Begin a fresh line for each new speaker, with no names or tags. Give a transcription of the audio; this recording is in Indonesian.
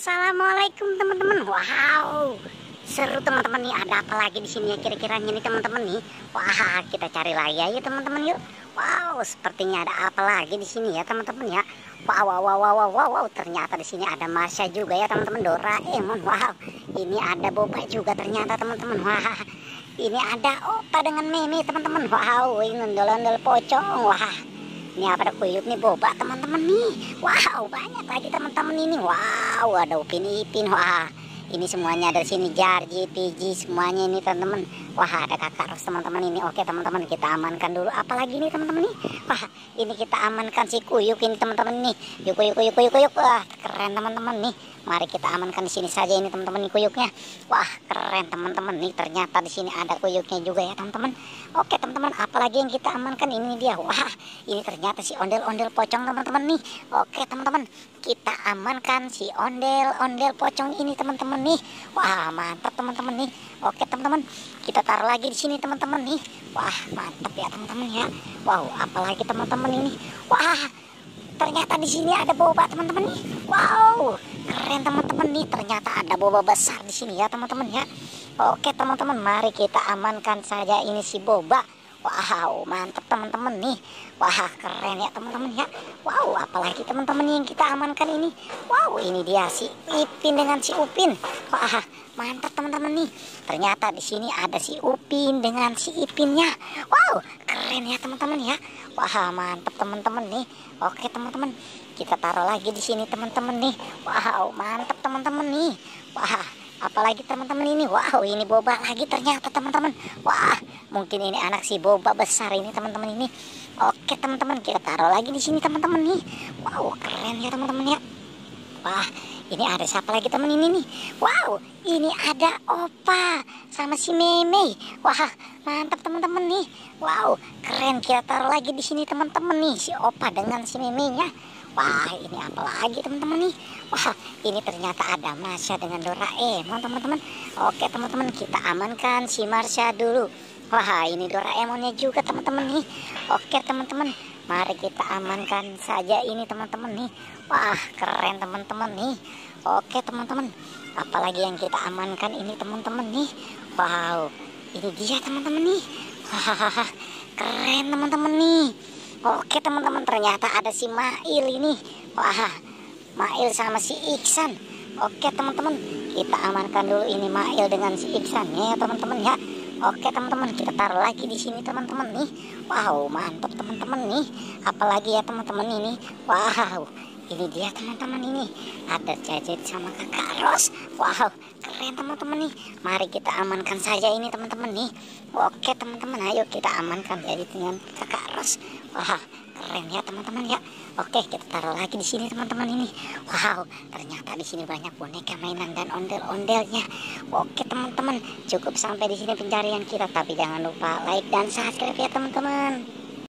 Assalamualaikum teman-teman. Wow, seru teman-teman nih. Ada apa lagi di sini ya kira-kiranya nih teman-teman nih? Wah, kita cari lagi aja teman-teman yuk. Wow, sepertinya ada apa lagi di sini ya teman-teman ya. Wow, wow, wow, wow, wow, wow. Ternyata di sini ada Marsha juga ya teman-teman. Doraemon. Wow, ini ada Boba juga ternyata teman-teman. Wah, ini ada Opa dengan Mimi teman-teman. Wow, ini ondel-ondel pocong. Wah, ini apa, ada kuyup nih Boba teman-teman nih. Wow, banyak lagi teman-teman ini. Wow, ada Upin Ipin. Wah, ini semuanya ada di sini. Jarji, Piji, semuanya ini teman-teman. Wah, ada Kakak Ros teman-teman ini. Oke teman-teman, kita amankan dulu. Apalagi nih teman-teman nih. Wah, ini kita amankan si kuyuk ini teman-teman nih. Yuk kuyuk kuyuk kuyuk kuyuk. Wah, keren teman-teman nih. Mari kita amankan di sini saja ini teman-teman nih kuyuknya. Wah, keren teman-teman nih. Ternyata di sini ada kuyuknya juga ya teman-teman. Oke teman-teman, apalagi yang kita amankan ini dia. Wah, ini ternyata si ondel-ondel pocong teman-teman nih. Oke teman-teman, kita amankan si ondel-ondel pocong ini teman-teman nih. Wah, mantap teman-teman nih. Oke teman-teman, kita taruh lagi di sini teman-teman nih. Wah, mantap ya teman-teman ya. Wow, apalagi teman-teman ini. Wah, ternyata di sini ada Boba teman-teman nih. Wow, keren teman-teman nih. Ternyata ada Boba besar di sini ya teman-teman ya. Oke teman-teman, mari kita amankan saja ini si Boba. Wow, mantap teman-teman nih. Wah, keren ya teman-teman ya. Wow, apalagi teman-teman yang kita amankan ini. Wow, ini dia si Ipin dengan si Upin. Wah, mantap teman-teman nih. Ternyata di sini ada si Upin dengan si Ipinnya. Wow, keren ya teman-teman ya. Wah, mantap teman-teman nih. Oke teman-teman, kita taruh lagi di sini teman-teman nih. Wow, mantap teman-teman nih. Wah, apalagi teman-teman ini. Wow, ini Boba lagi ternyata teman-teman. Wah, mungkin ini anak si Boba besar ini teman-teman ini. Oke teman-teman, kita taruh lagi di sini teman-teman nih. Wow, keren ya teman-teman ya. Wah, ini ada siapa lagi teman ini nih? Wow, ini ada Opa sama si Meme. Wah, mantap teman-teman nih. Wow, keren, kita taruh lagi di sini teman-teman nih, si Opa dengan si Meme-nya. Wah, ini apa lagi teman-teman nih? Wah, ini ternyata ada Marsha dengan Doraemon teman-teman. Oke teman-teman, kita amankan si Marsha dulu. Wah, ini Doraemonnya juga teman-teman nih. Oke teman-teman, mari kita amankan saja ini teman-teman nih. Wah, keren teman-teman nih. Oke teman-teman, apalagi yang kita amankan ini teman-teman nih. Wow, ini dia teman-teman nih. Wah, keren teman-teman nih. Oke teman-teman, ternyata ada si Mail ini. Wah, Mail sama si Iksan. Oke teman-teman, kita amankan dulu ini Mail dengan si Iksan ya teman-teman ya. Oke teman-teman, kita taruh lagi di sini teman-teman nih. Wow, mantap teman-teman nih. Apalagi ya teman-teman ini. Wow, ini dia teman-teman ini. Ada Jajet sama Kakak Ros. Wow, keren teman-teman nih. Mari kita amankan saja ini teman-teman nih. Oke teman-teman, ayo kita amankan jadi dengan Kakak Ros. Wah, keren ya teman-teman ya. Oke, kita taruh lagi di sini teman-teman ini. Wow, ternyata di sini banyak boneka mainan dan ondel-ondelnya. Oke teman-teman, cukup sampai di sini pencarian kita, tapi jangan lupa like dan subscribe ya teman-teman.